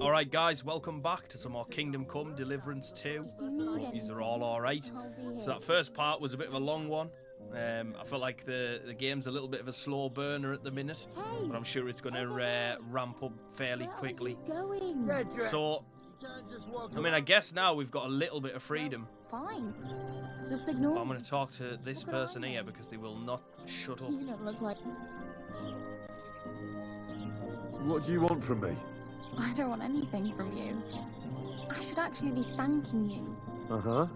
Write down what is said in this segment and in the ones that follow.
Alright guys, welcome back to some more Kingdom Come, Deliverance 2. Hope these are all alright. So that first part was a bit of a long one. I felt like the game's a little bit of a slow burner at the minute, but I'm sure it's going to ramp up fairly quickly. So, I mean, I guess now we've got a little bit of freedom. Fine. Just ignore. But I'm going to talk to this person here because they will not shut up. You don't look like... What do you want from me? I don't want anything from you. I should actually be thanking you. Uh-huh.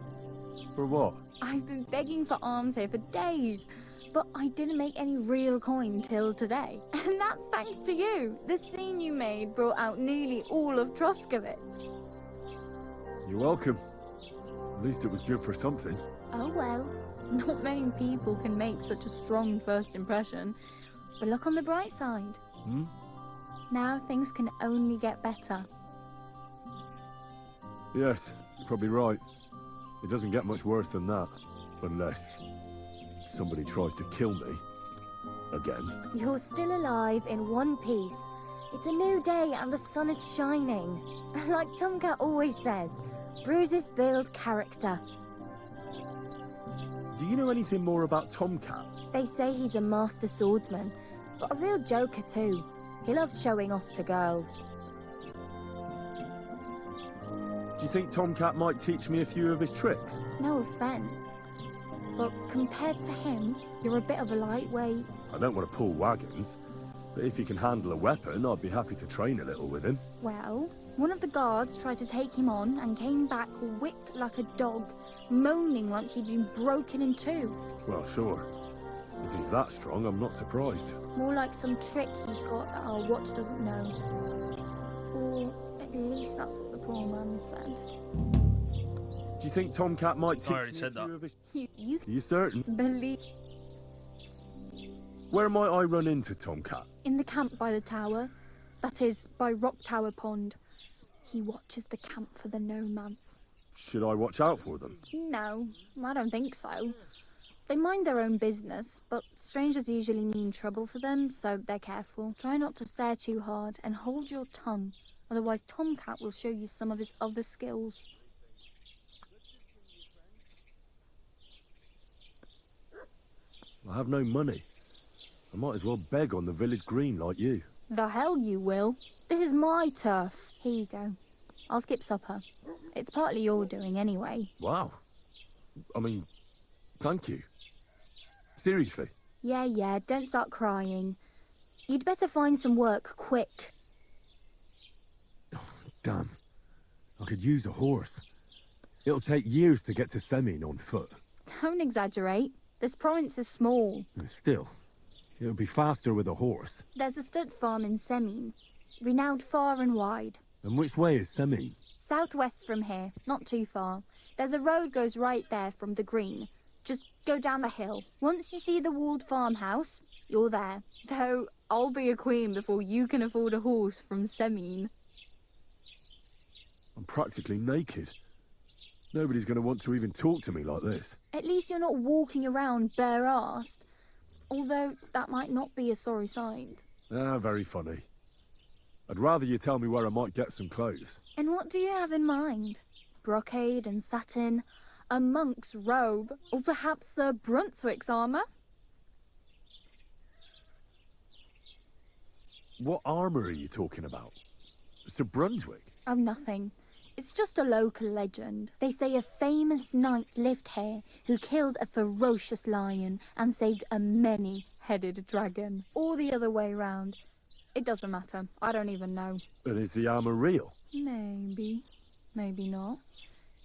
For what? I've been begging for alms here for days, but I didn't make any real coin till today. And that's thanks to you. The scene you made brought out nearly all of Troskowitz. You're welcome. At least it was good for something. Oh well. Not many people can make such a strong first impression. But look on the bright side. Hmm? Now things can only get better. Yes, you're probably right. It doesn't get much worse than that. Unless somebody tries to kill me. Again. You're still alive in one piece. It's a new day and the sun is shining. Like Tomcat always says, bruises build character. Do you know anything more about Tomcat? They say he's a master swordsman, but a real joker too. He loves showing off to girls. Do you think Tomcat might teach me a few of his tricks? No offense, but compared to him, you're a bit of a lightweight. I don't want to pull wagons, but if he can handle a weapon, I'd be happy to train a little with him. Well, one of the guards tried to take him on and came back whipped like a dog, moaning like he'd been broken in two. Well, sure. If he's that strong, I'm not surprised. More like some trick he's got that our watch doesn't know. Or at least that's what the poor man said. Do you think Tomcat might teach I already me said a few that. of his... You Are you certain? believe Where might I run into Tomcat? in the camp by the tower, that is, by Rock Tower Pond. He watches the camp for the nomads. Should I watch out for them? No, I don't think so. They mind their own business, but strangers usually mean trouble for them, so they're careful. Try not to stare too hard and hold your tongue, otherwise Tomcat will show you some of his other skills. I have no money. I might as well beg on the village green like you. The hell you will. This is my turf. Here you go. I'll skip supper. It's partly your doing anyway. Wow. I mean, thank you. Seriously. Yeah, don't start crying. You'd better find some work quick. Damn. I could use a horse. It'll take years to get to Semin on foot. Don't exaggerate. This province is small. Still, it'll be faster with a horse. There's a stud farm in Semin, renowned far and wide. And which way is Semin? Southwest from here, not too far. There's a road goes right there from the green. Just go down the hill. Once you see the walled farmhouse, you're there. Though, I'll be a queen before you can afford a horse from Semin. I'm practically naked. Nobody's going to want to even talk to me like this. At least you're not walking around bare-assed. Although, that might not be a sorry sight. Ah, very funny. I'd rather you tell me where I might get some clothes. And what do you have in mind? Brocade and satin? A monk's robe? Or perhaps Sir Brunswick's armour? What armour are you talking about? Sir Brunswick? Oh, nothing. It's just a local legend. They say a famous knight lived here who killed a ferocious lion and saved a many-headed dragon. Or the other way round. It doesn't matter. I don't even know. And is the armour real? Maybe. Maybe not.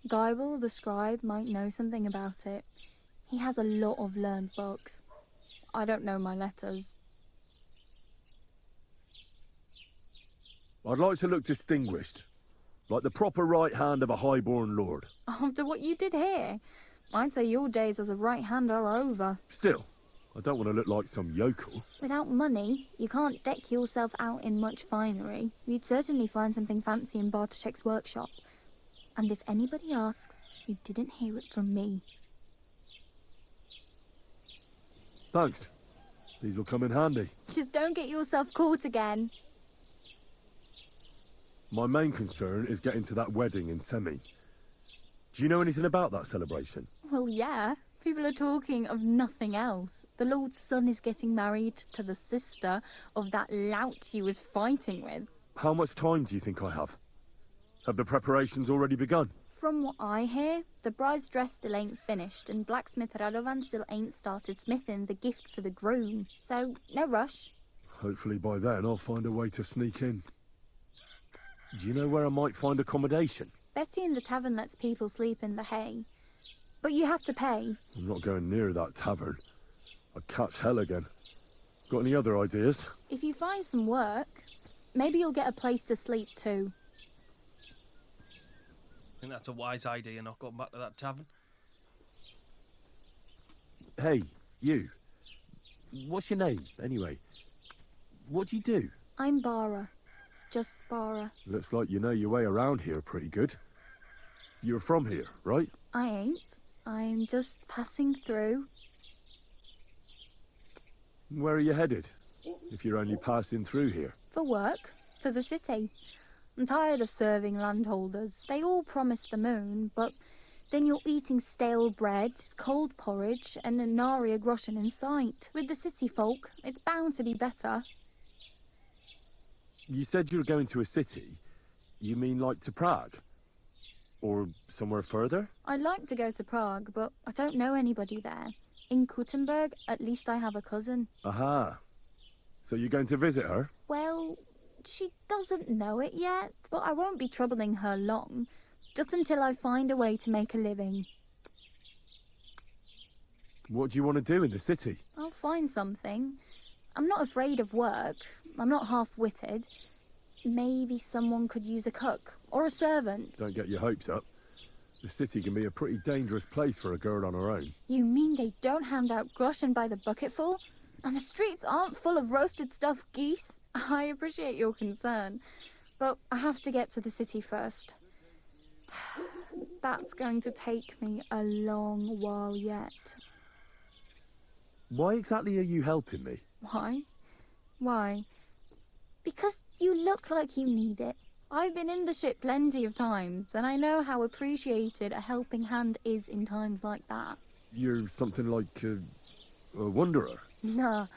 Geibel, the scribe, might know something about it. He has a lot of learned books. I don't know my letters. I'd like to look distinguished. Like the proper right hand of a highborn lord. After what you did here, I'd say your days as a right hand are over. Still, I don't want to look like some yokel. Without money, you can't deck yourself out in much finery. You'd certainly find something fancy in Bartoszek's workshop. And if anybody asks, you didn't hear it from me. Thanks. These'll come in handy. Just don't get yourself caught again. My main concern is getting to that wedding in Semi. Do you know anything about that celebration? Well, yeah. People are talking of nothing else. The Lord's son is getting married to the sister of that lout you was fighting with. How much time do you think I have? Have the preparations already begun? From what I hear, the bride's dress still ain't finished, and blacksmith Radovan still ain't started smithing the gift for the groom. So, no rush. Hopefully by then I'll find a way to sneak in. Do you know where I might find accommodation? Betty in the tavern lets people sleep in the hay. But you have to pay. I'm not going near that tavern. I'd catch hell again. Got any other ideas? If you find some work, maybe you'll get a place to sleep too. I think that's a wise idea, not going back to that tavern. Hey, you. What's your name, anyway? What do you do? I'm Bara. Just Bara. Looks like you know your way around here pretty good. You're from here, right? I ain't. I'm just passing through. Where are you headed? If you're only passing through here. For work. To the city. I'm tired of serving landholders. They all promise the moon, but then you're eating stale bread, cold porridge, and a nary a groschen in sight. With the city folk, it's bound to be better. You said you were going to a city. You mean like to Prague? Or somewhere further? I'd like to go to Prague, but I don't know anybody there. In Kuttenberg, at least I have a cousin. Aha. So you're going to visit her? Well, she doesn't know it yet, but I won't be troubling her long. Just until I find a way to make a living. What do you want to do in the city? I'll find something. I'm not afraid of work. I'm not half-witted. Maybe someone could use a cook or a servant. Don't get your hopes up. The city can be a pretty dangerous place for a girl on her own. You mean they don't hand out groschen by the bucketful? And the streets aren't full of roasted stuffed geese? I appreciate your concern, but I have to get to the city first. That's going to take me a long while yet. Why exactly are you helping me? Why? Why? Because you look like you need it. I've been in the ship plenty of times, and I know how appreciated a helping hand is in times like that. You're something like a wanderer? Nah,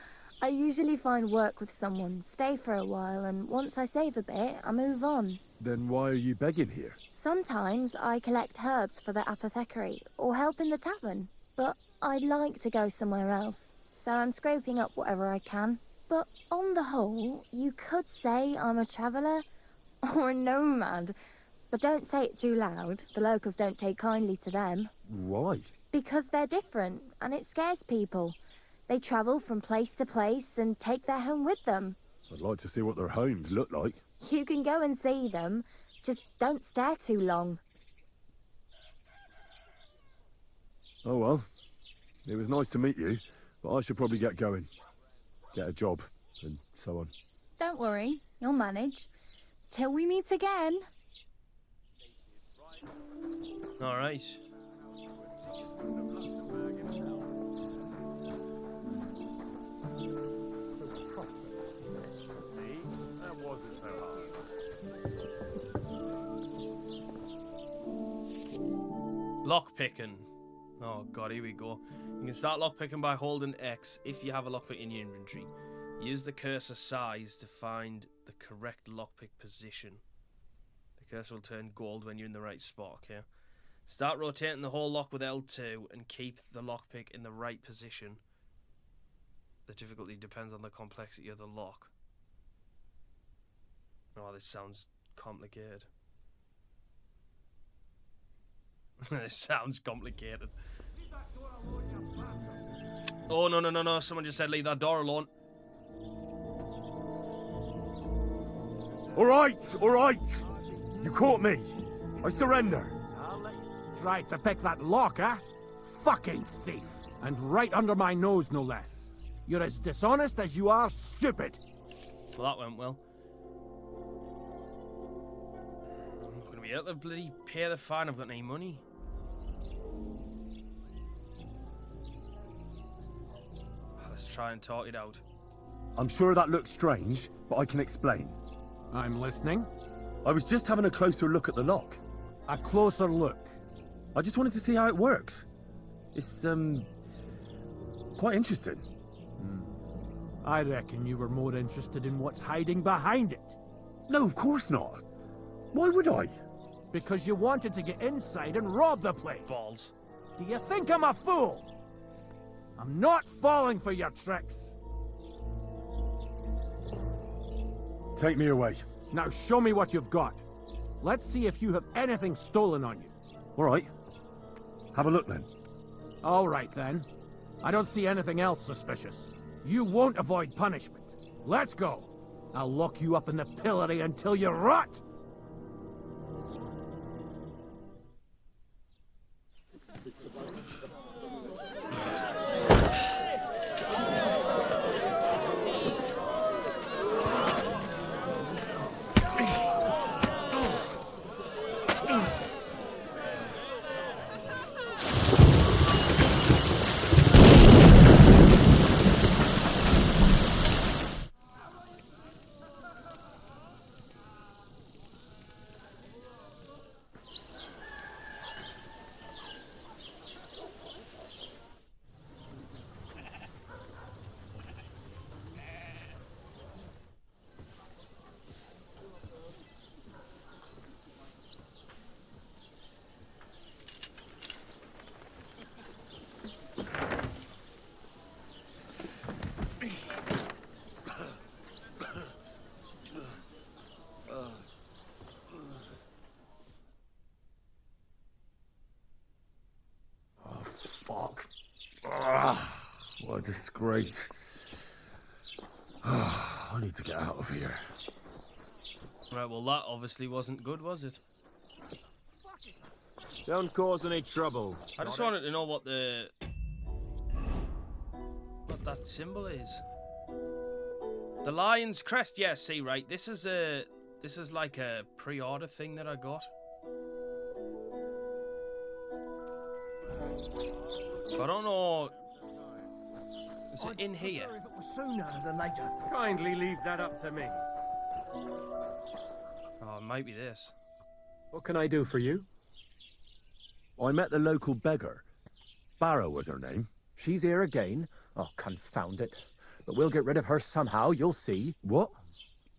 I usually find work with someone, stay for a while, and once I save a bit, I move on. Then why are you begging here? Sometimes I collect herbs for the apothecary, or help in the tavern. But I'd like to go somewhere else, so I'm scraping up whatever I can. But on the whole, you could say I'm a traveller or a nomad. But don't say it too loud. The locals don't take kindly to them. Why? Because they're different, and it scares people. They travel from place to place and take their home with them. I'd like to see what their homes look like. You can go and see them, just don't stare too long. Oh well, it was nice to meet you, but I should probably get going. Get a job, and so on. Don't worry, you'll manage. Till we meet again. All right. Lockpicking. Oh god, here we go. You can start lockpicking by holding X if you have a lockpick in your inventory. Use the cursor size to find the correct lockpick position. The cursor will turn gold when you're in the right spot, okay? Start rotating the whole lock with L2 and keep the lockpick in the right position. The difficulty depends on the complexity of the lock. Oh, this sounds complicated. This sounds complicated. Oh, no. Someone just said leave that door alone. All right. You caught me. I surrender. Tried to pick that lock, eh? Fucking thief. And right under my nose, no less. You're as dishonest as you are stupid. Well, that went well. I'm not going to be able to bloody pay the fine. I've got any money. Let's try and talk it out. I'm sure that looks strange, but I can explain. I'm listening. I was just having a closer look at the lock. A closer look. I just wanted to see how it works. It's, quite interesting. I reckon you were more interested in what's hiding behind it. No, of course not. Why would I? Because you wanted to get inside and rob the place. Balls. Do you think I'm a fool? I'm not falling for your tricks. Take me away. Now show me what you've got. Let's see if you have anything stolen on you. All right. Have a look then. All right then. I don't see anything else suspicious. You won't avoid punishment. Let's go. I'll lock you up in the pillory until you rot. Fuck. What a disgrace. I need to get out of here. Right, well that obviously wasn't good, was it? Don't cause any trouble. I just wanted to know what that symbol is. The lion's crest. Yeah, see, right. This is like a pre-order thing that I got. I don't know. Is it in here? If it was sooner than later. Kindly leave that up to me. Oh, it might be this. What can I do for you? I met the local beggar. Barrow was her name. She's here again. Oh, confound it. But we'll get rid of her somehow, you'll see. What?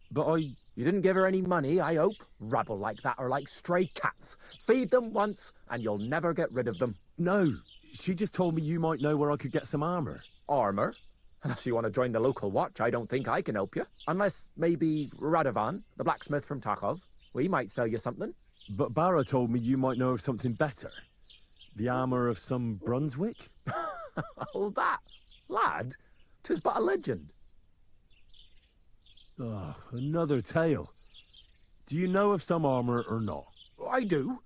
But You didn't give her any money, I hope? Rabble like that are like stray cats. Feed them once, and you'll never get rid of them. no, she just told me you might know where I could get some armor. Armor? Unless you want to join the local watch, I don't think I can help you. Unless, maybe, Radovan, the blacksmith from Takov. We might sell you something. But Barrow told me you might know of something better. The armor of some Brunswick? Hold that. Lad, 'tis but a legend. Oh, another tale. Do you know of some armor or not? I do.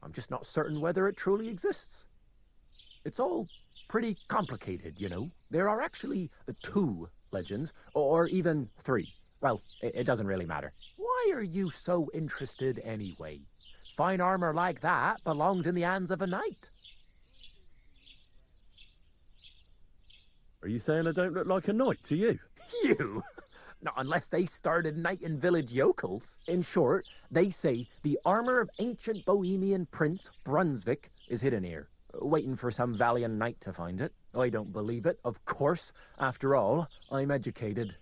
I'm just not certain whether it truly exists. It's all pretty complicated, you know. There are actually 2 legends, or even 3. Well, it doesn't really matter. Why are you so interested anyway? Fine armor like that belongs in the hands of a knight. Are you saying I don't look like a knight to you? You? Not unless they started knighting village yokels. In short, they say the armor of ancient Bohemian Prince Brunswick is hidden here, waiting for some valiant knight to find it. I don't believe it, of course. After all, I'm educated.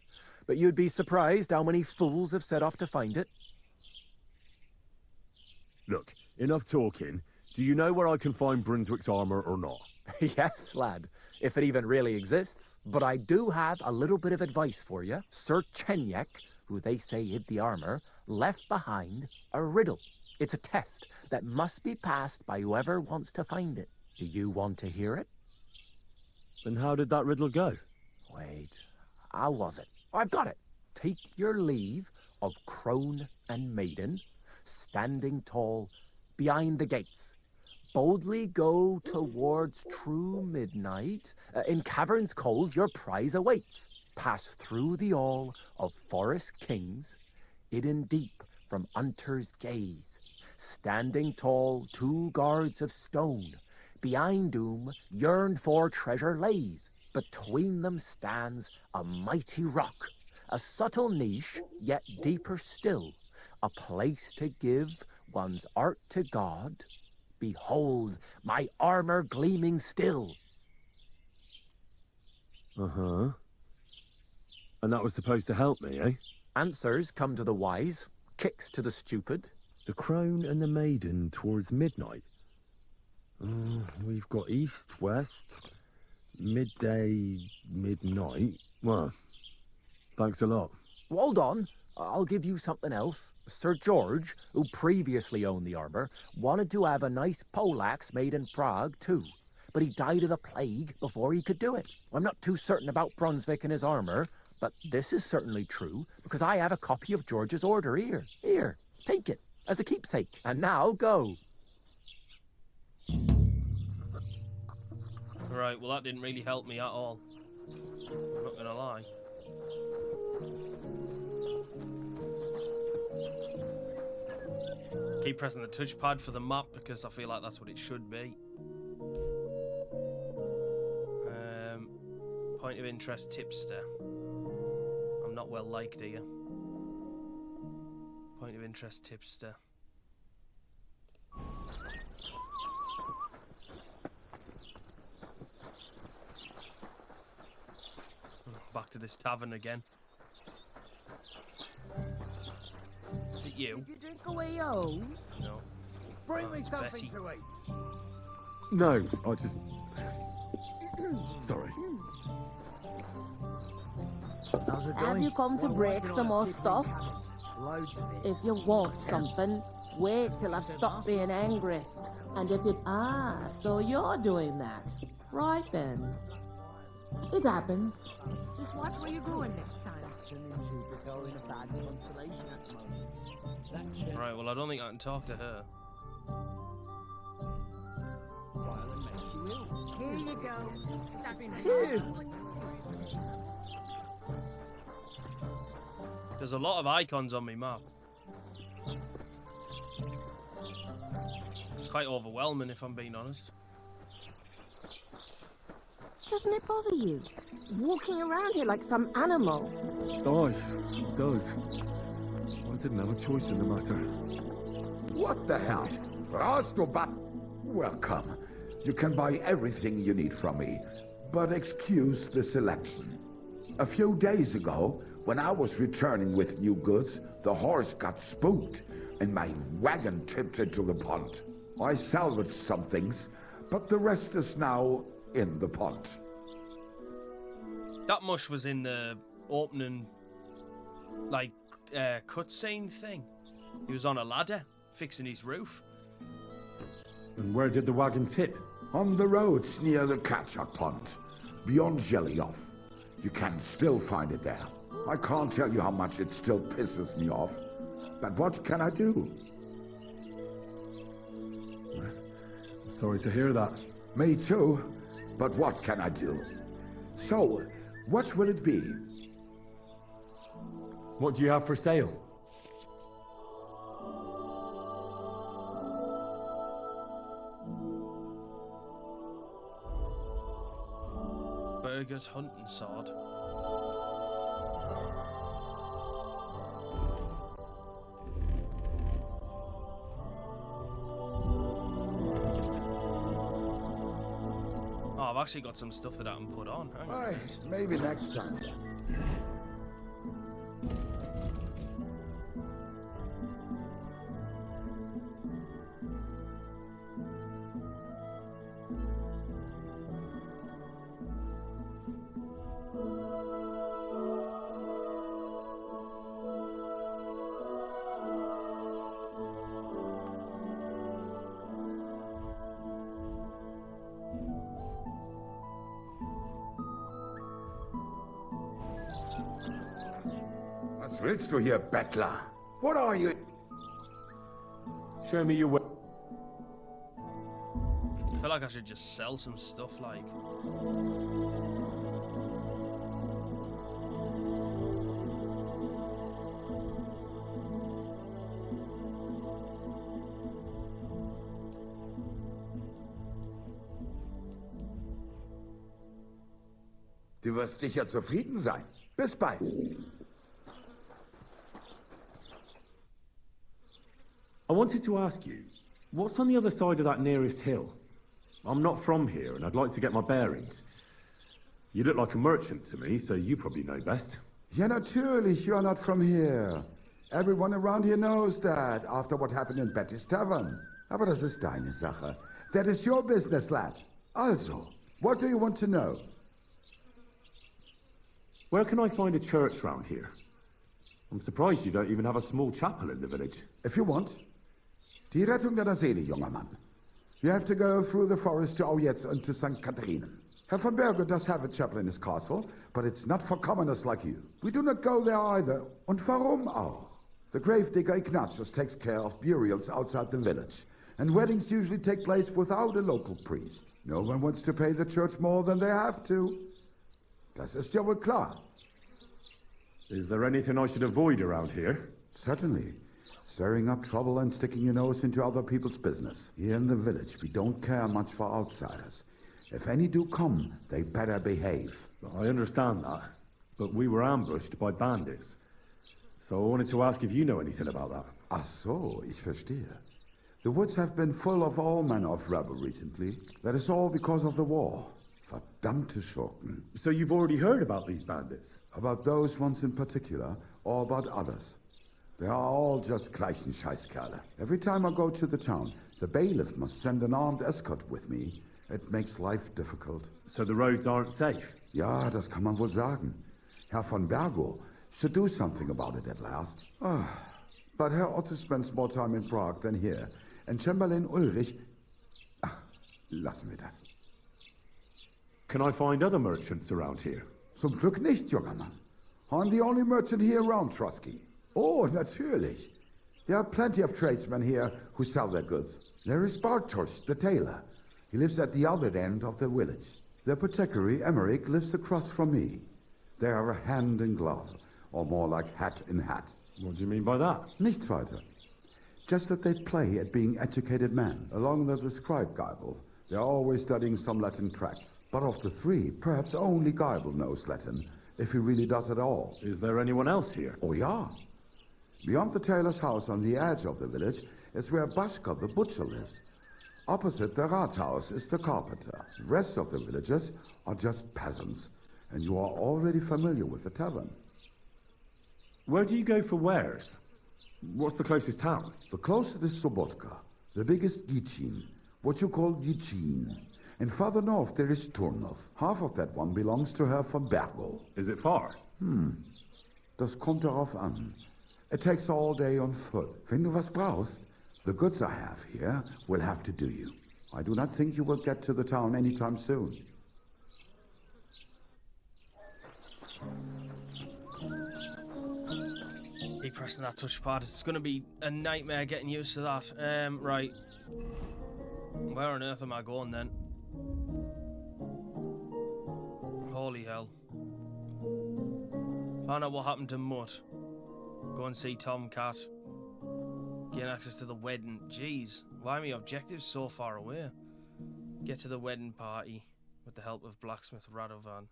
But you'd be surprised how many fools have set off to find it. Look, enough talking. Do you know where I can find Brunswick's armor or not? Yes, lad, if it even really exists. But I do have a little bit of advice for you. Sir Chenyek, who they say hid the armor, left behind a riddle. It's a test that must be passed by whoever wants to find it. Do you want to hear it? And how did that riddle go? Wait, how was it? I've got it. Take your leave of crone and maiden, standing tall behind the gates. Boldly go towards true midnight. In caverns cold your prize awaits. Pass through the all of forest kings, hidden deep from hunter's gaze. Standing tall 2 guards of stone, behind whom yearned for treasure lays. Between them stands a mighty rock, a subtle niche, yet deeper still. a place to give one's art to God. Behold, my armor gleaming still. Uh-huh. And that was supposed to help me, eh? Answers come to the wise, kicks to the stupid. The Crown and the Maiden towards midnight. We've got east, west, midday, midnight. Well, thanks a lot. Hold on, I'll give you something else. Sir George, who previously owned the armor, wanted to have a nice poleaxe made in Prague too, but he died of the plague before he could do it. I'm not too certain about Brunswick and his armor, but this is certainly true, because I have a copy of George's order here. Here, take it, as a keepsake. And now, go. Right, well that didn't really help me at all. I'm not gonna lie. Keep pressing the touchpad for the map because I feel like that's what it should be. Point of interest tipster. I'm not well liked here. Point of interest tipster. Back to this tavern again. Is it you? Did you drink away yours? No. Bring Oh, me it's something Betty. to eat. No, I just... Sorry. How's it Have you come to break some more stuff? Loads of it. If you want something, wait till I've stopped being angry. And if it... Ah, so you're doing that. Right then. It happens. Just watch where you're going next time. Right, well I don't think I can talk to her. Here you go. Stop in There's a lot of icons on my map. It's quite overwhelming if I'm being honest. Doesn't it bother you? Walking around here like some animal. Aye, it does. I didn't have a choice in the matter. What the hell? Welcome. You can buy everything you need from me, but excuse the selection. A few days ago, when I was returning with new goods, the horse got spooked and my wagon tipped into the pond. I salvaged some things, but the rest is now in the pond. That mush was in the opening, like, cutscene thing. He was on a ladder, fixing his roof. And where did the wagon tip? On the roads near the catch-up pond, beyond Jelly-Off. You can still find it there. I can't tell you how much it still pisses me off, but what can I do? Sorry to hear that. Me too, but what can I do? So, what will it be? What do you have for sale? Burger's hunting sword. Oh, I've actually got some stuff that I can put on. Hang on. Aye, maybe next time. Was willst du hier, Bettler? What are you? Show me your way. I feel like I should just sell some stuff, like. Du wirst sicher zufrieden sein. Bis bald. wanted to ask you, what's on the other side of that nearest hill? I'm not from here, and I'd like to get my bearings. You look like a merchant to me, so you probably know best. Ja, natürlich, you're not from here. Everyone around here knows that, after what happened in Betty's Tavern. Aber das ist deine Sache. That is your business, lad. Also, what do you want to know? Where can I find a church round here? I'm surprised you don't even have a small chapel in the village. If you want. Die Rettung deiner Seele, junger Mann. You have to go through the forest to Aujetz and to St. Catherine. Herr von Berger does have a chapel in his castle, but it's not for commoners like you. We do not go there either. Und warum auch? The gravedigger Ignatius takes care of burials outside the village, and weddings usually take place without a local priest. No one wants to pay the church more than they have to. Das ist ja wohl klar. Is there anything I should avoid around here? Certainly. Stirring up trouble and sticking your nose into other people's business. Here in the village, we don't care much for outsiders. If any do come, they better behave. I understand that, but we were ambushed by bandits. So I wanted to ask if you know anything about that. Ach so, ich verstehe. The woods have been full of all manner of rebel recently. That is all because of the war. Verdammte Schurken. So you've already heard about these bandits? About those ones in particular, or about others? They are all just gleichen Scheißkerle. Every time I go to the town, the bailiff must send an armed escort with me. It makes life difficult. So the roads aren't safe? Ja, das kann man wohl sagen. Herr von Bergo should do something about it at last. But Herr Otto spends more time in Prague than here. And Chamberlain Ulrich... Ach, lassen wir das. Can I find other merchants around here? Zum Glück nicht, junger Mann. I'm the only merchant here around, Troskowitz. Oh, natürlich. There are plenty of tradesmen here who sell their goods. There is Bartosz, the tailor. He lives at the other end of the village. The apothecary, Emmerich, lives across from me. They are hand in glove, or more like hat in hat. What do you mean by that? Nichts weiter. Just that they play at being educated men, along with the scribe Geibel. They are always studying some Latin tracts. But of the three, perhaps only Geibel knows Latin, if he really does at all. Is there anyone else here? Oh, yeah. Beyond the tailor's house on the edge of the village is where Bashka the butcher lives. Opposite the Rathaus is the carpenter. The rest of the villagers are just peasants, and you are already familiar with the tavern. Where do you go for wares? What's the closest town? The closest is Sobotka, the biggest Gichin, what you call Gichin. And farther north there is Turnov. Half of that one belongs to Herr von Bergo. Is it far? Das kommt darauf an. It takes all day on foot. Wenn du was brauchst, the goods I have here will have to do you. I do not think you will get to the town anytime soon. Keep pressing that touchpad. It's going to be a nightmare getting used to that. Right. Where on earth am I going then? Holy hell. Find out what happened to Mutt. Go and see Tomcat. Gain access to the wedding. Jeez, why are my objectives so far away? Get to the wedding party with the help of blacksmith Radovan.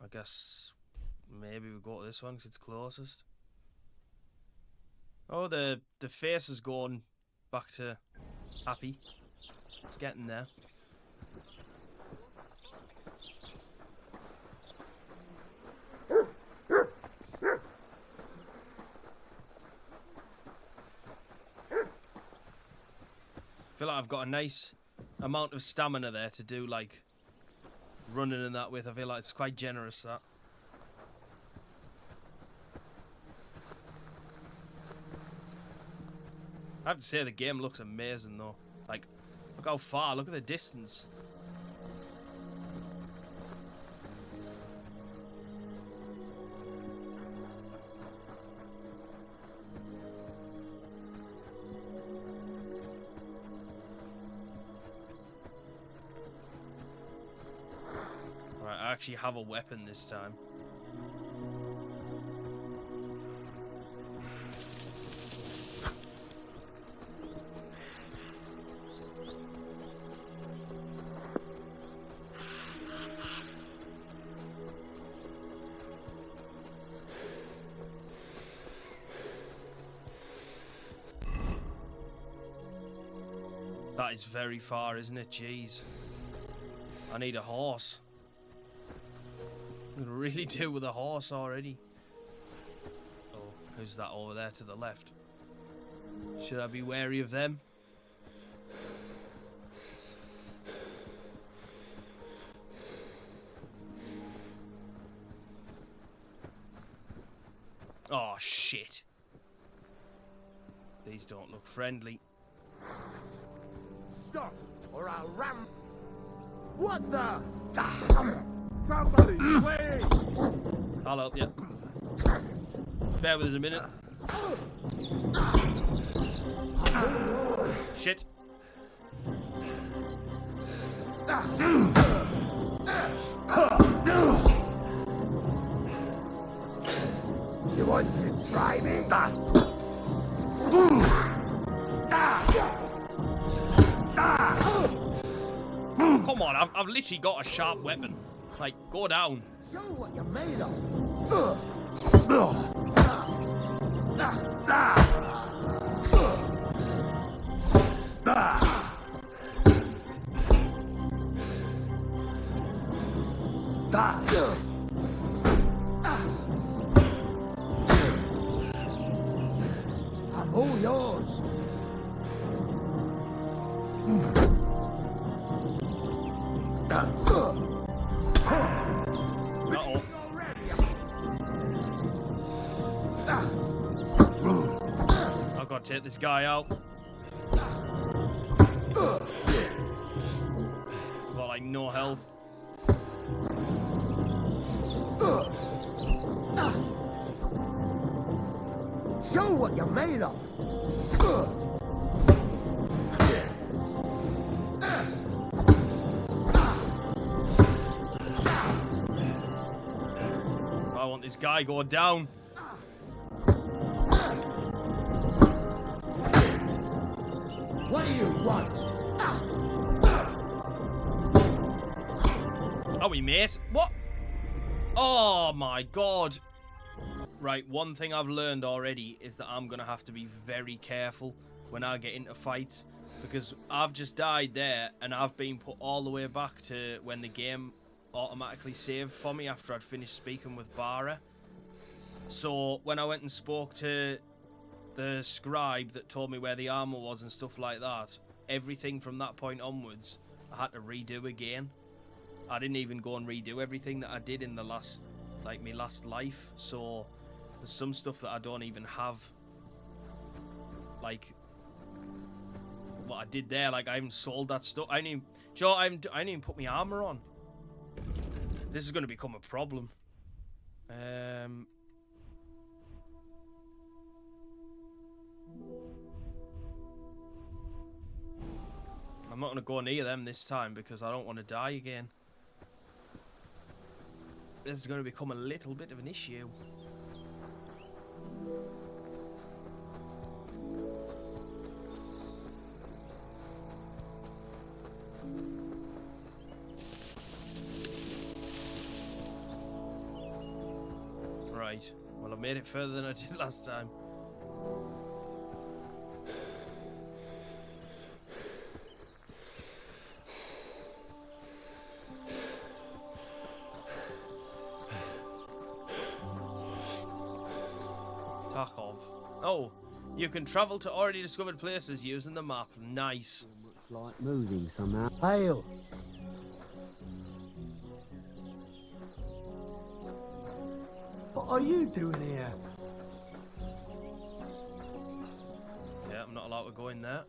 I guess maybe we go to this one because it's closest. Oh, the face is going back to happy. It's getting there. I feel like I've got a nice amount of stamina there to do like running and that with. I feel like it's quite generous, that. I have to say the game looks amazing though. Like, look how far, look at the distance. Alright, I actually have a weapon this time. That is very far, isn't it? Jeez. I need a horse. I really do with a horse already. Oh, who's that over there to the left? Should I be wary of them? Oh, shit. These don't look friendly. Stop, or I'll ram. What the? Somebody, please! I'll help you. Bear with us a minute. Shit. You want to try me? Come on, I've literally got a sharp weapon. Like, go down. Show what you're made of. I'm all yours. Uh-oh. I've got to take this guy out. Got like no health. Show what you're made of. I want this guy going down. What do you want? Are we, mate? What? Oh my god. Right, one thing I've learned already is that I'm gonna have to be very careful when I get into fights, because I've just died there and I've been put all the way back to when the game automatically saved for me after I'd finished speaking with Bara. So when I went and spoke to the scribe that told me where the armor was and stuff like that, everything from that point onwards I had to redo again. I didn't even go and redo everything that I did in the last, like, my last life. So there's some stuff that I don't even have, like what I did there. Like, I haven't sold that stuff. I didn't even put my armor on. This is going to become a problem. I'm not going to go near them this time because I don't want to die again. This is going to become a little bit of an issue. Right. Well, I made it further than I did last time. Oh, you can travel to already discovered places using the map. Nice. Looks like moving somehow. Hail. What are you doing here? Yeah, I'm not allowed to go in there.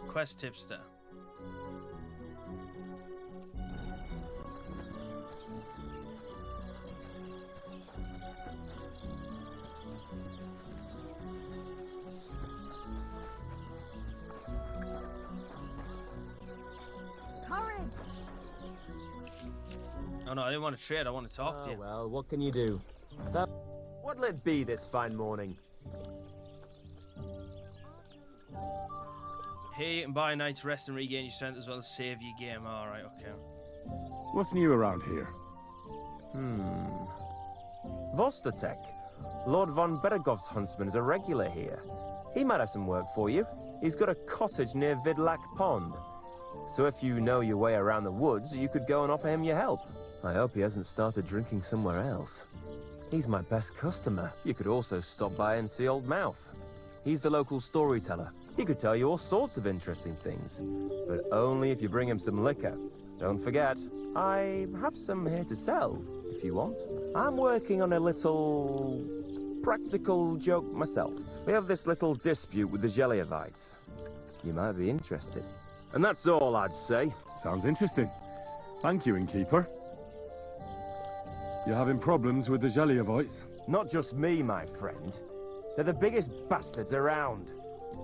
Quest tipster. Courage. Oh no, I didn't want to trade. I want to talk to you. Well, what can you do? What'll it be this fine morning? Here you can buy a night's rest and regain your strength as well as save your game. Alright, okay. What's new around here? Vostatek. Lord von Beregov's huntsman is a regular here. He might have some work for you. He's got a cottage near Vidlak Pond. So if you know your way around the woods, you could go and offer him your help. I hope he hasn't started drinking somewhere else. He's my best customer. You could also stop by and see Old Mouth. He's the local storyteller. He could tell you all sorts of interesting things, but only if you bring him some liquor. Don't forget, I have some here to sell, if you want. I'm working on a little practical joke myself. We have this little dispute with the Zheliovites. You might be interested. And that's all I'd say. Sounds interesting. Thank you, innkeeper. You're having problems with the Zheliovites? Not just me, my friend. They're the biggest bastards around.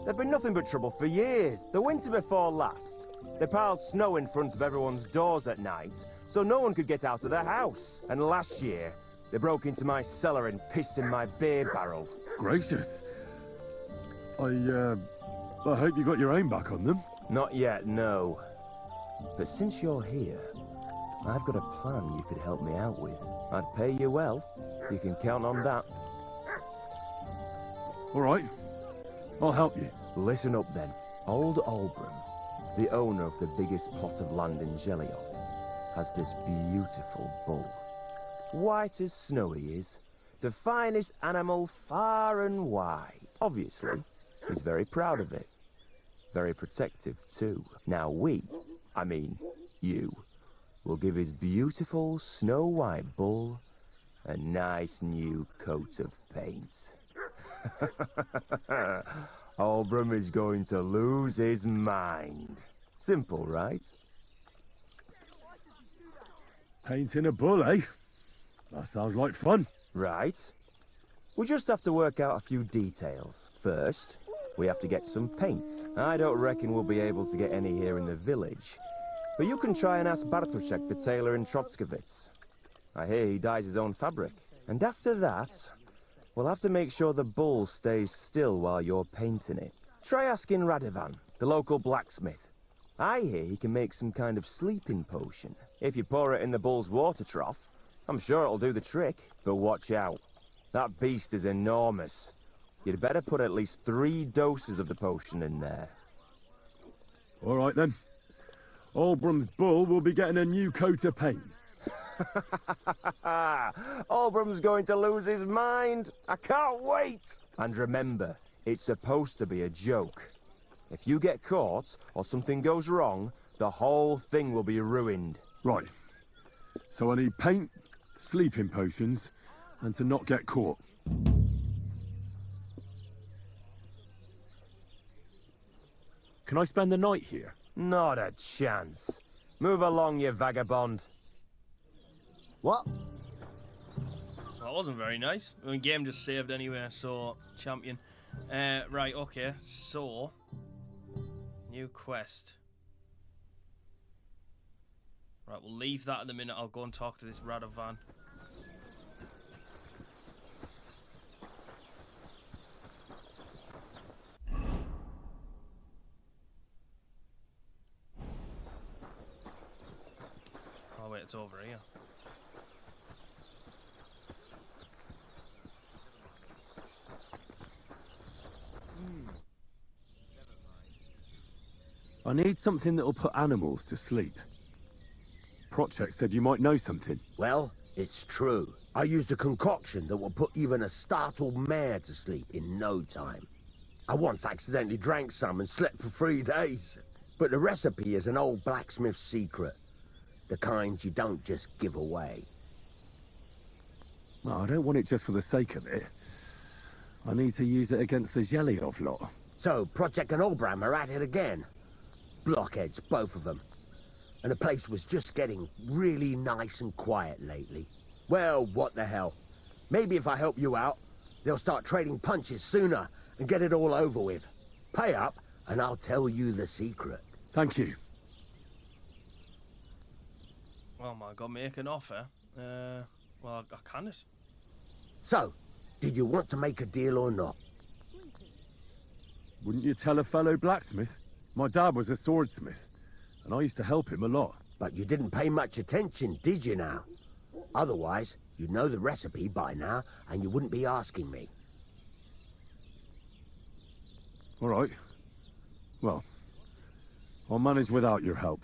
They've been nothing but trouble for years. The winter before last, they piled snow in front of everyone's doors at night, so no one could get out of their house. And last year, they broke into my cellar and pissed in my beer barrel. Gracious. I hope you got your aim back on them. Not yet, no. But since you're here, I've got a plan you could help me out with. I'd pay you well. You can count on that. All right. I'll help you. Listen up then. Old Olbram, the owner of the biggest plot of land in Zheliov, has this beautiful bull. White as snow he is. The finest animal far and wide. Obviously, he's very proud of it. Very protective too. Now you, will give his beautiful snow-white bull a nice new coat of paint. Olbram is going to lose his mind. Simple, right? Painting a bull, eh? That sounds like fun. Right. We just have to work out a few details. First, we have to get some paint. I don't reckon we'll be able to get any here in the village. But you can try and ask Bartoszek, the tailor in Troskowitz. I hear he dyes his own fabric. And after that, we'll have to make sure the bull stays still while you're painting it. Try asking Radovan, the local blacksmith. I hear he can make some kind of sleeping potion. If you pour it in the bull's water trough, I'm sure it'll do the trick. But watch out. That beast is enormous. You'd better put at least 3 doses of the potion in there. All right then. Olbram's bull will be getting a new coat of paint. Olbram's going to lose his mind. I can't wait. And remember, it's supposed to be a joke. If you get caught or something goes wrong, the whole thing will be ruined. Right. So I need paint, sleeping potions, and to not get caught. Can I spend the night here? Not a chance. Move along, you vagabond. What? That wasn't very nice. The game just saved anyway, so champion. Right, okay, so new quest. Right, we'll leave that in a minute. I'll go and talk to this Radovan. Oh wait, it's over here. I need something that'll put animals to sleep. Protagonist said you might know something. Well, it's true. I used a concoction that will put even a startled mare to sleep in no time. I once accidentally drank some and slept for 3 days. But the recipe is an old blacksmith's secret. The kind you don't just give away. Well, I don't want it just for the sake of it. I need to use it against the Zheliov lot. So, Project and Olbram are at it again. Blockheads, both of them. And the place was just getting really nice and quiet lately. Well, what the hell. Maybe if I help you out, they'll start trading punches sooner and get it all over with. Pay up, and I'll tell you the secret. Thank you. Oh my god, make an offer? Well, I can't. So, did you want to make a deal or not? Wouldn't you tell a fellow blacksmith? My dad was a swordsmith, and I used to help him a lot. But you didn't pay much attention, did you now? Otherwise, you'd know the recipe by now, and you wouldn't be asking me. All right. Well, I'll manage without your help.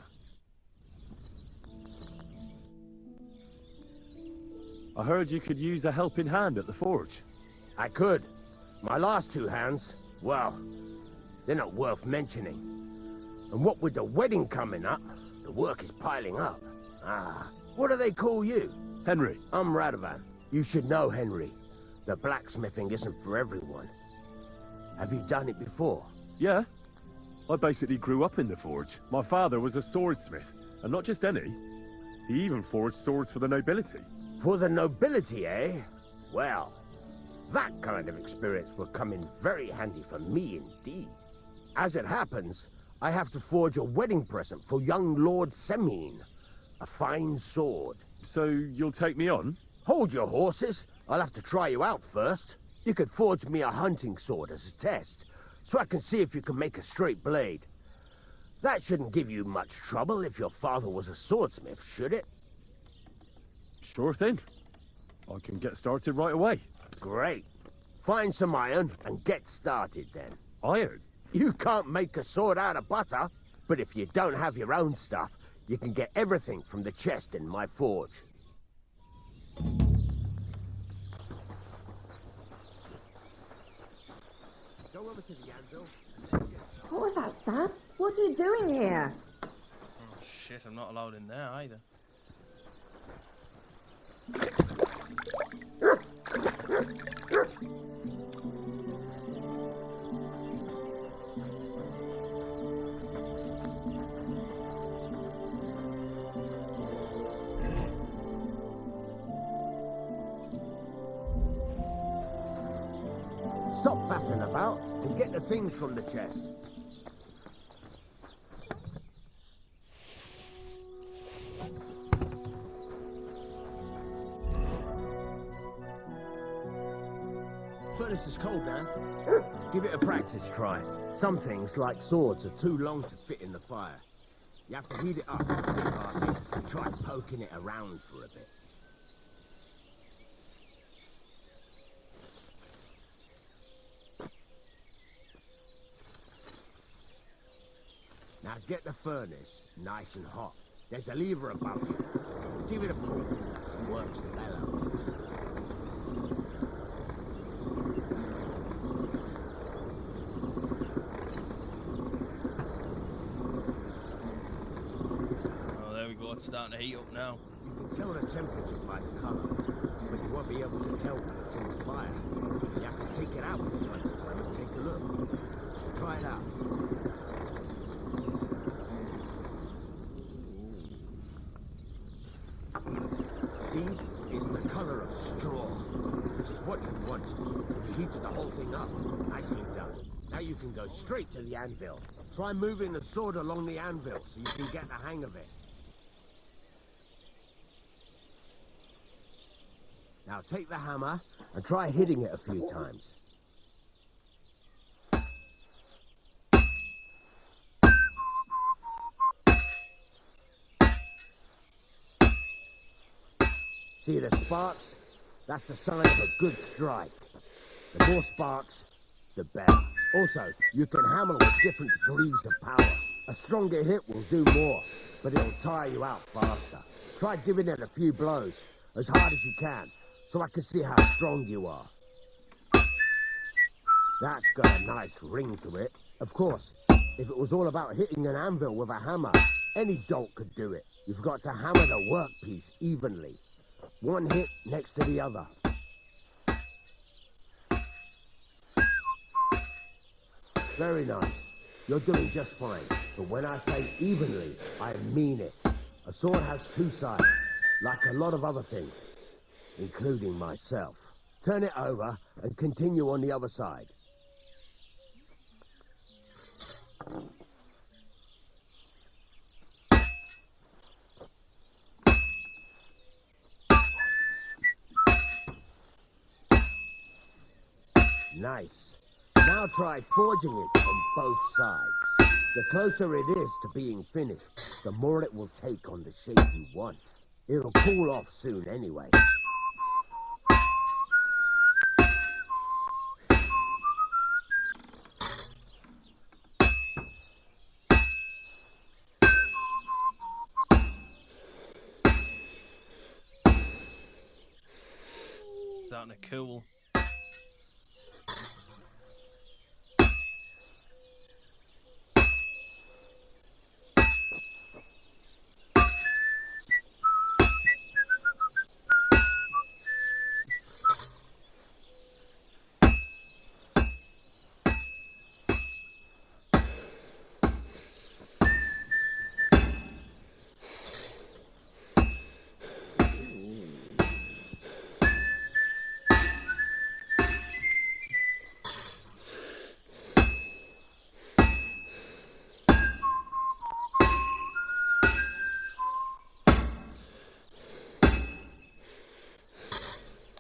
I heard you could use a helping hand at the forge. I could. My last two hands, well, they're not worth mentioning. And what with the wedding coming up, the work is piling up. What do they call you? Henry. I'm Radovan. You should know, Henry. The blacksmithing isn't for everyone. Have you done it before? Yeah. I basically grew up in the forge. My father was a swordsmith, and not just any. He even forged swords for the nobility. For the nobility, eh? Well, that kind of experience will come in very handy for me indeed. As it happens, I have to forge a wedding present for young Lord Semine. A fine sword. So you'll take me on? Hold your horses. I'll have to try you out first. You could forge me a hunting sword as a test, so I can see if you can make a straight blade. That shouldn't give you much trouble if your father was a swordsmith, should it? Sure thing. I can get started right away. Great. Find some iron and get started then. Iron? You can't make a sword out of butter, but if you don't have your own stuff, you can get everything from the chest in my forge. Go over to the anvil. What was that, Sam? What are you doing here? Oh shit, I'm not allowed in there either. Stop faffing about and get the things from the chest. Furnace is cold now. Give it a practice try. Some things, like swords, are too long to fit in the fire. You have to heat it up a bit hard and try poking it around for a bit. Now get the furnace nice and hot. There's a lever above you. Give it a pull and work the bellows. Oh, there we go. It's starting to heat up now. You can tell the temperature by the colour, but you won't be able to tell when it's in the fire. You have to take it out from time to time and take a look. Try it out. See? It's the colour of straw, which is what you want. You heated the whole thing up. Nicely done. Now you can go straight to the anvil. Try moving the sword along the anvil so you can get the hang of it. Now take the hammer and try hitting it a few times. See the sparks? That's the sign of a good strike. The more sparks, the better. Also, you can hammer with different degrees of power. A stronger hit will do more, but it'll tire you out faster. Try giving it a few blows, as hard as you can, so I can see how strong you are. That's got a nice ring to it. Of course, if it was all about hitting an anvil with a hammer, any dolt could do it. You've got to hammer the workpiece evenly. One hit next to the other. Very nice. You're doing just fine. But when I say evenly, I mean it. A sword has two sides, like a lot of other things, including myself. Turn it over and continue on the other side. Nice. Now try forging it on both sides. The closer it is to being finished, the more it will take on the shape you want. It'll cool off soon anyway. Starting to cool.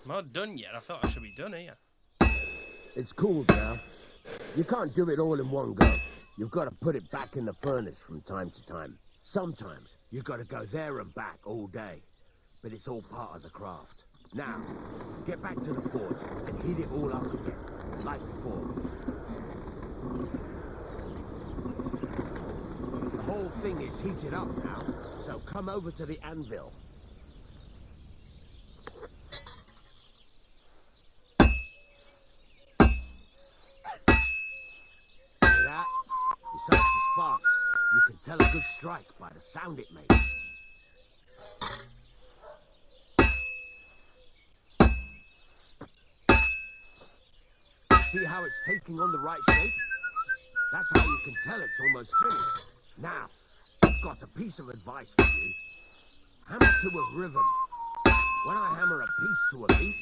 I'm not done yet. I thought I should be done here. It's cooled now. You can't do it all in one go. You've got to put it back in the furnace from time to time. Sometimes you've got to go there and back all day. But it's all part of the craft. Now, get back to the forge and heat it all up again, like before. The whole thing is heated up now, so come over to the anvil. Besides the sparks, you can tell a good strike by the sound it makes. See how it's taking on the right shape? That's how you can tell it's almost finished. Now, I've got a piece of advice for you. Hammer to a rhythm. When I hammer a piece to a beat,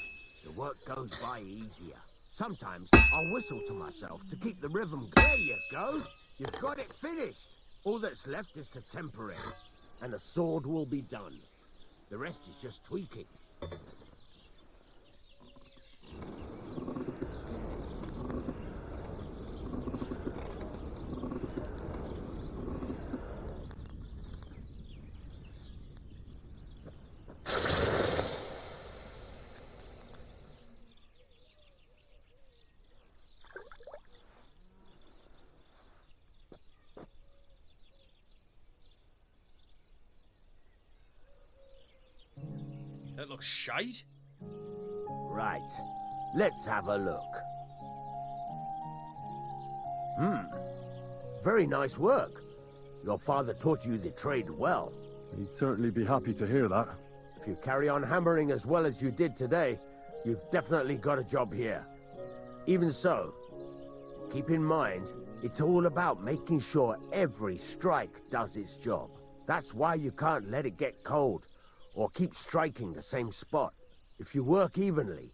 the work goes by easier. Sometimes I'll whistle to myself to keep the rhythm going. There you go! You've got it finished. All that's left is to temper it, and the sword will be done. The rest is just tweaking. That looks shite. Right. Let's have a look. Very nice work. Your father taught you the trade well. He'd certainly be happy to hear that. If you carry on hammering as well as you did today, you've definitely got a job here. Even so, keep in mind, it's all about making sure every strike does its job. That's why you can't let it get cold, or keep striking the same spot. If you work evenly,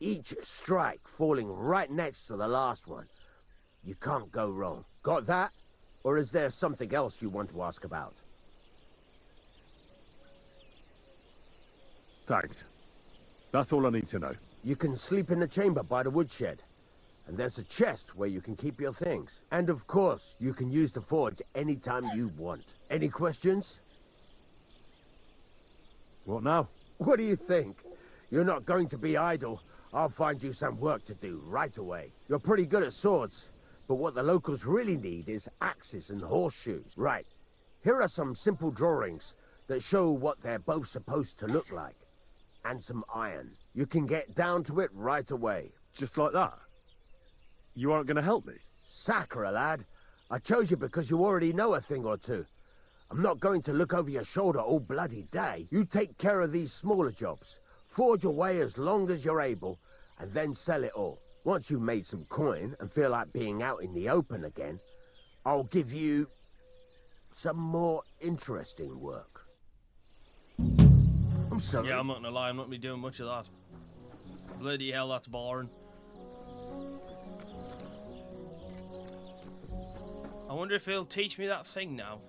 each strike falling right next to the last one, you can't go wrong. Got that? Or is there something else you want to ask about? Thanks. That's all I need to know. You can sleep in the chamber by the woodshed. And there's a chest where you can keep your things. And of course, you can use the forge anytime you want. Any questions? What now? What do you think? You're not going to be idle. I'll find you some work to do right away. You're pretty good at swords, but what the locals really need is axes and horseshoes. Right. Here are some simple drawings that show what they're both supposed to look like. And some iron. You can get down to it right away. Just like that? You aren't going to help me? Sacre, lad. I chose you because you already know a thing or two. I'm not going to look over your shoulder all bloody day. You take care of these smaller jobs. Forge away as long as you're able, and then sell it all. Once you've made some coin and feel like being out in the open again, I'll give you some more interesting work. I'm sorry. Yeah, I'm not gonna lie, I'm not gonna be doing much of that. Bloody hell, that's boring. I wonder if he'll teach me that thing now.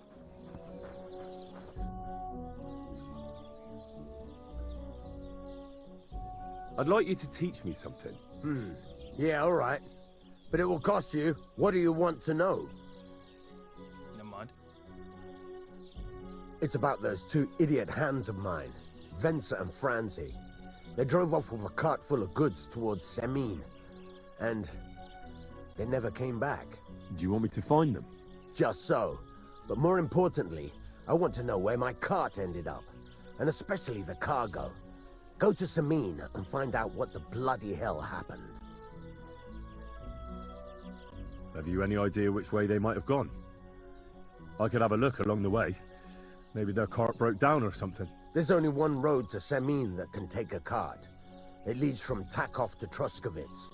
I'd like you to teach me something. Yeah, all right. But it will cost you. What do you want to know? It's about those two idiot hands of mine, Venser and Franzi. They drove off with a cart full of goods towards Semine, and they never came back. Do you want me to find them? Just so. But more importantly, I want to know where my cart ended up, and especially the cargo. Go to Semine and find out what the bloody hell happened. Have you any idea which way they might have gone? I could have a look along the way. Maybe their cart broke down or something. There's only one road to Semine that can take a cart. It leads from Takov to Troskowitz,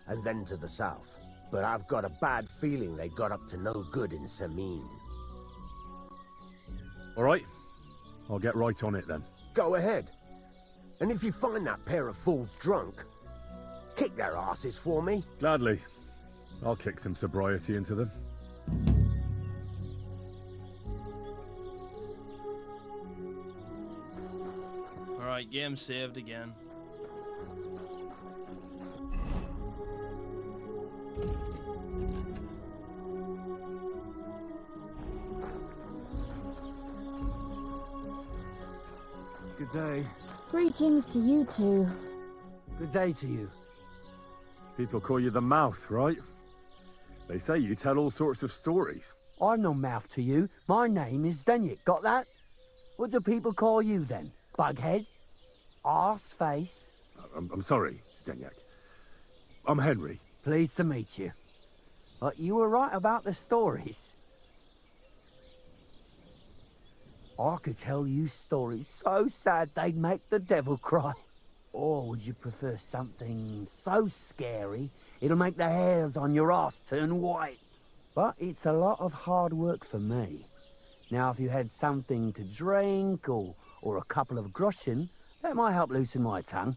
and then to the south. But I've got a bad feeling they got up to no good in Semine. All right. I'll get right on it then. Go ahead. And if you find that pair of fools drunk, kick their asses for me. Gladly. I'll kick some sobriety into them. Alright, game saved again. Good day. Greetings to you two. Good day to you. People call you the Mouth, right? They say you tell all sorts of stories. I'm no mouth to you. My name is Denyek. Got that? What do people call you then? Bughead? Arseface? I'm sorry, Stenyak. I'm Henry. Pleased to meet you. But you were right about the stories. I could tell you stories so sad they'd make the devil cry. Or would you prefer something so scary it'll make the hairs on your ass turn white? But it's a lot of hard work for me. Now, if you had something to drink or a couple of groschen, that might help loosen my tongue.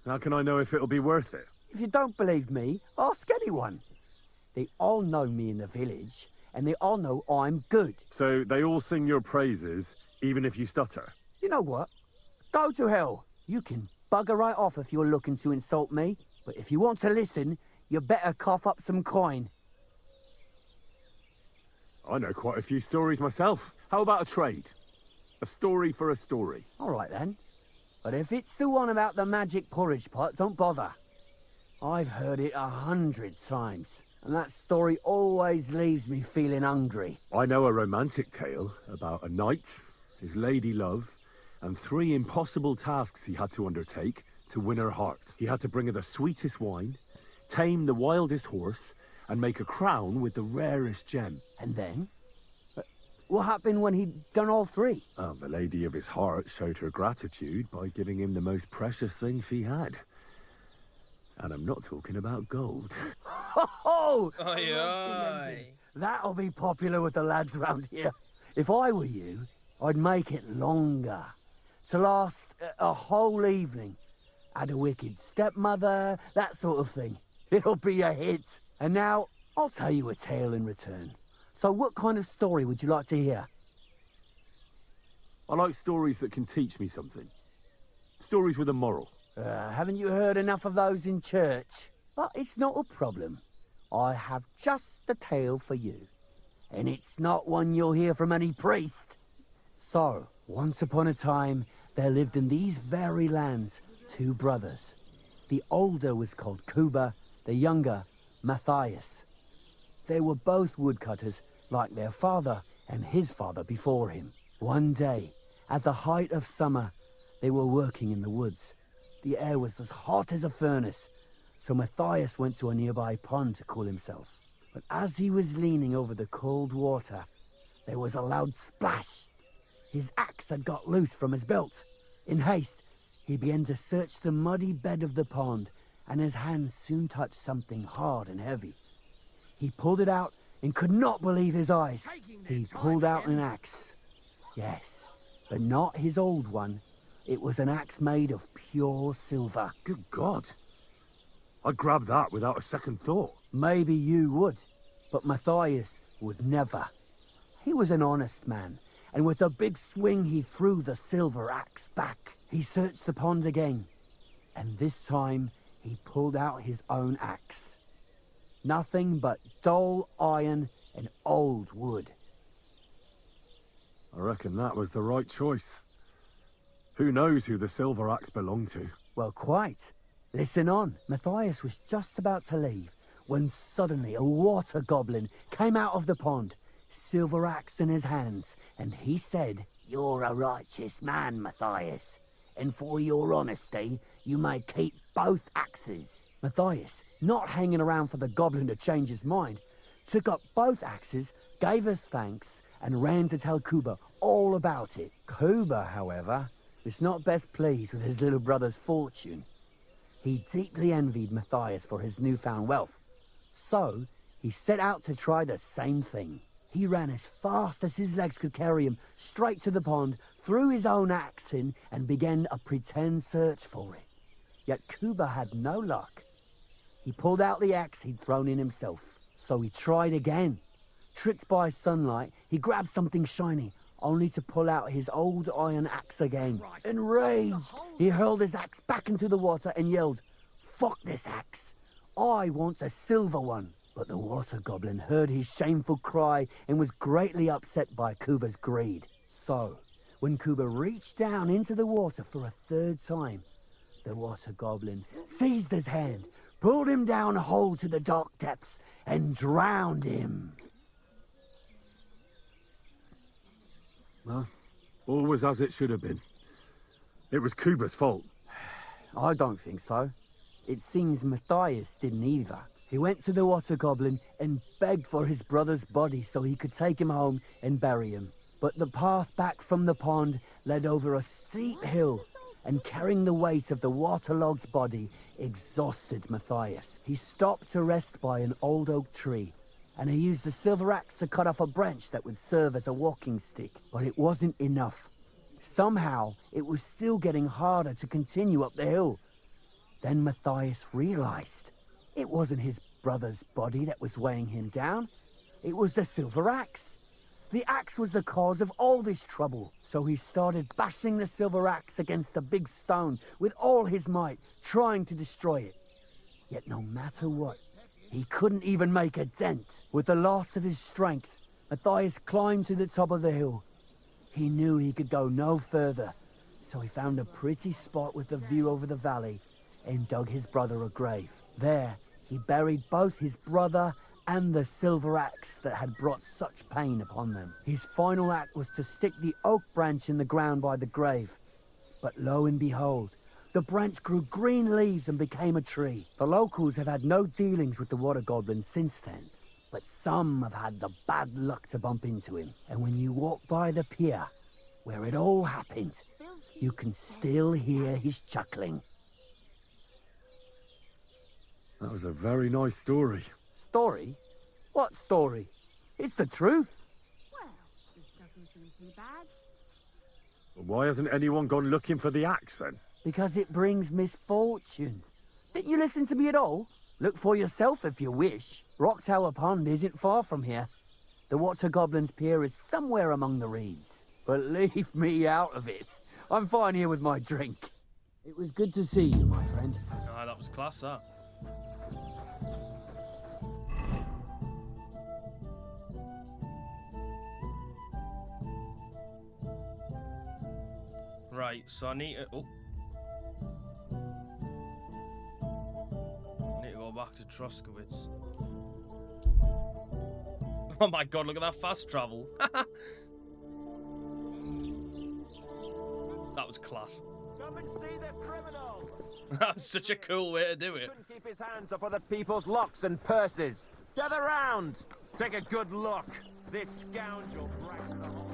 How can I know if it'll be worth it? If you don't believe me, ask anyone. They all know me in the village, and they all know I'm good. So they all sing your praises, even if you stutter? You know what? Go to hell. You can bugger right off if you're looking to insult me. But if you want to listen, you better cough up some coin. I know quite a few stories myself. How about a trade? A story for a story. All right then. But if it's the one about the magic porridge pot, don't bother. I've heard it 100 times, and that story always leaves me feeling hungry. I know a romantic tale about a knight, his lady love, and 3 impossible tasks he had to undertake to win her heart. He had to bring her the sweetest wine, tame the wildest horse, and make a crown with the rarest gem. And then? What happened when he'd done all 3? The lady of his heart showed her gratitude by giving him the most precious thing she had. And I'm not talking about gold. Oh! Oi, oi. That'll be popular with the lads round here. If I were you, I'd make it longer. To last a whole evening. Add a wicked stepmother, that sort of thing. It'll be a hit. And now, I'll tell you a tale in return. So what kind of story would you like to hear? I like stories that can teach me something. Stories with a moral. Haven't you heard enough of those in church? But it's not a problem. I have just the tale for you. And it's not one you'll hear from any priest. So, once upon a time, there lived in these very lands 2 brothers. The older was called Kuba, the younger, Matthias. They were both woodcutters, like their father and his father before him. One day, at the height of summer, they were working in the woods. The air was as hot as a furnace, so Matthias went to a nearby pond to cool himself. But as he was leaning over the cold water, there was a loud splash. His axe had got loose from his belt. In haste, he began to search the muddy bed of the pond, and his hands soon touched something hard and heavy. He pulled it out and could not believe his eyes. He pulled out an axe. Yes, but not his old one. It was an axe made of pure silver. Good God. I'd grab that without a second thought. Maybe you would, but Matthias would never. He was an honest man, and with a big swing he threw the silver axe back. He searched the pond again, and this time he pulled out his own axe. Nothing but dull iron and old wood. I reckon that was the right choice. Who knows who the silver axe belonged to? Well, quite. Listen on. Matthias was just about to leave when suddenly a water goblin came out of the pond, silver axe in his hands, and he said, "You're a righteous man, Matthias, and for your honesty, you may keep both axes." Matthias, not hanging around for the goblin to change his mind, took up both axes, gave us thanks, and ran to tell Kuba all about it. Kuba, however, was not best pleased with his little brother's fortune. He deeply envied Matthias for his newfound wealth, so he set out to try the same thing. He ran as fast as his legs could carry him straight to the pond, threw his own axe in, and began a pretend search for it. Yet Kuba had no luck. He pulled out the axe he'd thrown in himself, so he tried again. Tricked by sunlight, he grabbed something shiny, only to pull out his old iron axe again. Enraged, he hurled his axe back into the water and yelled, "Fuck this axe! I want a silver one!" But the water goblin heard his shameful cry and was greatly upset by Kuba's greed. So, when Kuba reached down into the water for a third time, the water goblin seized his hand, pulled him down whole to the dark depths, and drowned him. Well, all was as it should have been. It was Kuba's fault. I don't think so. It seems Matthias didn't either. He went to the water goblin and begged for his brother's body so he could take him home and bury him. But the path back from the pond led over a steep hill, and carrying the weight of the waterlogged body exhausted Matthias. He stopped to rest by an old oak tree, and he used the silver axe to cut off a branch that would serve as a walking stick. But it wasn't enough. Somehow, it was still getting harder to continue up the hill. Then Matthias realized it wasn't his brother's body that was weighing him down. It was the silver axe. The axe was the cause of all this trouble. So he started bashing the silver axe against the big stone with all his might, trying to destroy it. Yet no matter what, he couldn't even make a dent. With the last of his strength, Matthias climbed to the top of the hill. He knew he could go no further, so he found a pretty spot with a view over the valley and dug his brother a grave. There, he buried both his brother and the silver axe that had brought such pain upon them. His final act was to stick the oak branch in the ground by the grave. But lo and behold, the branch grew green leaves and became a tree. The locals have had no dealings with the water goblin since then, but some have had the bad luck to bump into him. And when you walk by the pier, where it all happened, you can still hear his chuckling. That was a very nice story. Story? What story? It's the truth. Well, this doesn't seem too bad. Well, why hasn't anyone gone looking for the axe then? Because it brings misfortune. Didn't you listen to me at all? Look for yourself if you wish. Rock Tower Pond isn't far from here. The Water Goblin's Pier is somewhere among the reeds. But leave me out of it. I'm fine here with my drink. It was good to see you, my friend. Ah, that was class, that. Right, so I need to... Oh. I need to go back to Troskowitz. Oh my god, look at that fast travel. That was class. Come and see the criminal! That was such a cool way to do it. Couldn't keep his hands off other people's locks and purses. Gather round! Take a good look. This scoundrel brags the whole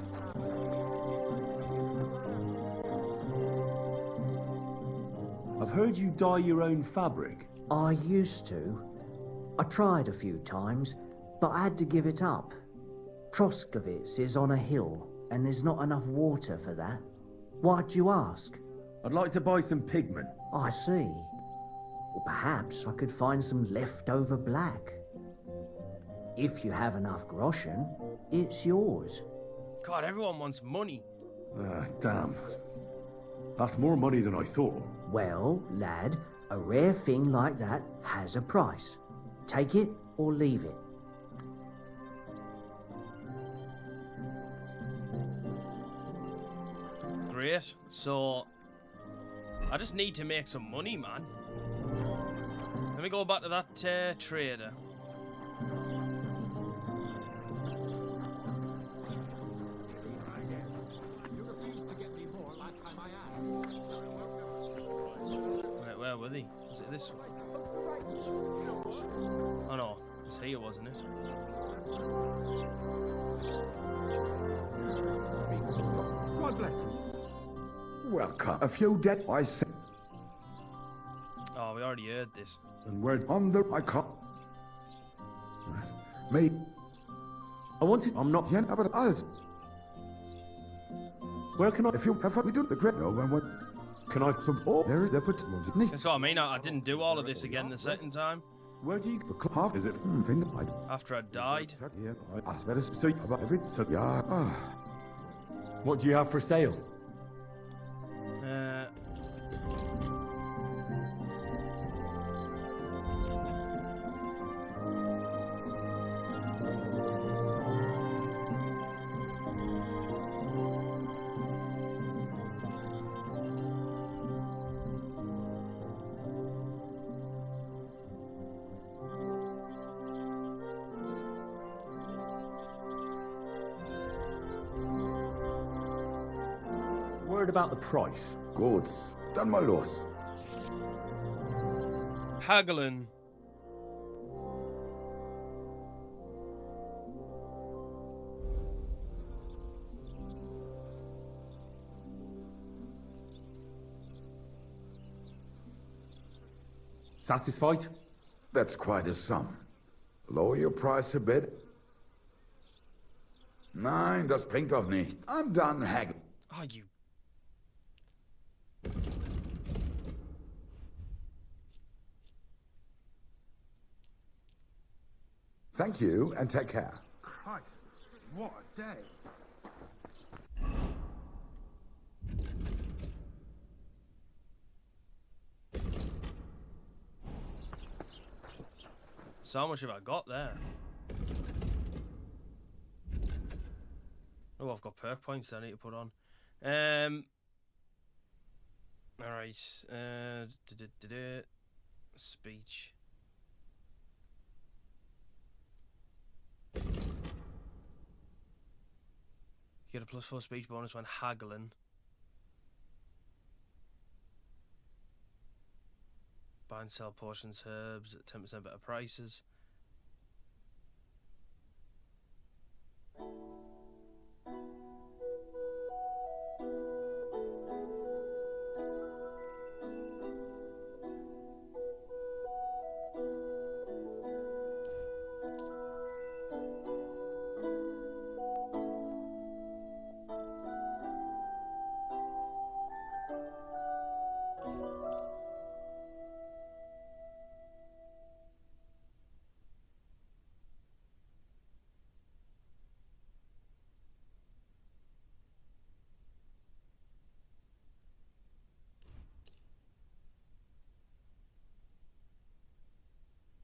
I've heard you dye your own fabric. I used to. I tried a few times, but I had to give it up. Troskowitz is on a hill, and there's not enough water for that. Why'd you ask? I'd like to buy some pigment. I see. Well, perhaps I could find some leftover black. If you have enough groschen, it's yours. God, everyone wants money. Ah, damn. That's more money than I thought. Well, lad, A rare thing like that has a price. Take it or leave it. Great. So, I just need to make some money, man. Let me go back to that trader. Wait, where were they? Was it this one? Oh no, it was here, wasn't it? God bless you. Welcome. A few days I said. Oh, we already heard this. And where? On the I can't. Me. I wanted. I'm not. Yeah, but others. Where can I? If you have we do the great. No, when what? Can I? Some. Oh, there is the put. That's what I mean. I didn't do all of this again the second time. Where do you? The club is it? After I died. Yeah, I better see about every. So yeah. What do you have for sale? Word about the price. Gut, dann mal los. Haggling. Satisfied? That's quite a sum. Lower your price a bit. Nein, das bringt doch nichts. I'm done haggling. Oh, you. Thank you, and take care. Christ, what a day. So how much have I got there? Oh, I've got perk points I need to put on. Alright. Speech. You get a +4 speech bonus when haggling. Buy and sell portions, herbs at 10% better prices.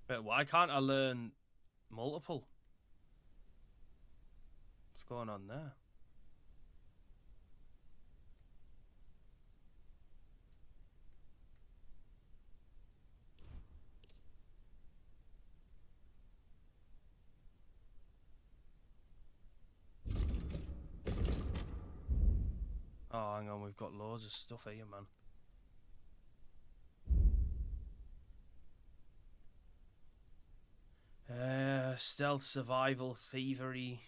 But why can't I learn multiple? What's going on there? Oh, hang on, we've got loads of stuff here, man. Stealth, survival, thievery.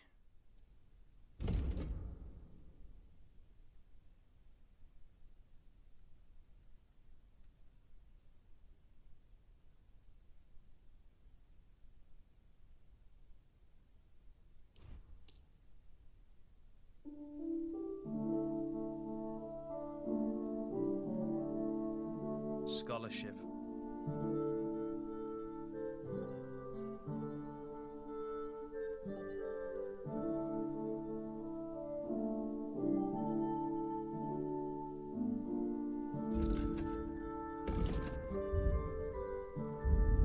Scholarship.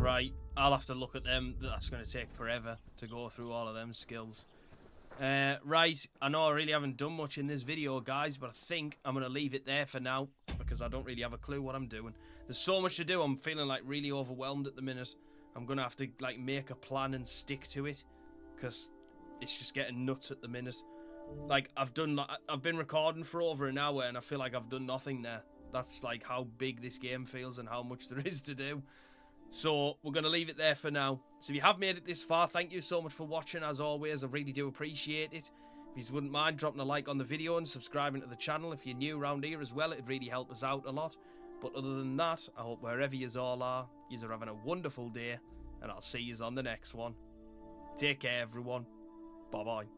Right, I'll have to look at them. That's going to take forever to go through all of them skills. Right, I know I really haven't done much in this video, guys, but I think I'm going to leave it there for now because I don't really have a clue what I'm doing. There's so much to do. I'm feeling like really overwhelmed at the minute. I'm going to have to like make a plan and stick to it because it's just getting nuts at the minute. Like I've been recording for over an hour and I feel like I've done nothing there. That's like how big this game feels and how much there is to do. So we're going to leave it there for now. So if you have made it this far, thank you so much for watching. As always, I really do appreciate it. If you wouldn't mind dropping a like on the video and subscribing to the channel if you're new around here as well, it'd really help us out a lot. But other than that, I hope wherever you all are, you're having a wonderful day, and I'll see you on the next one. Take care, everyone. Bye-bye.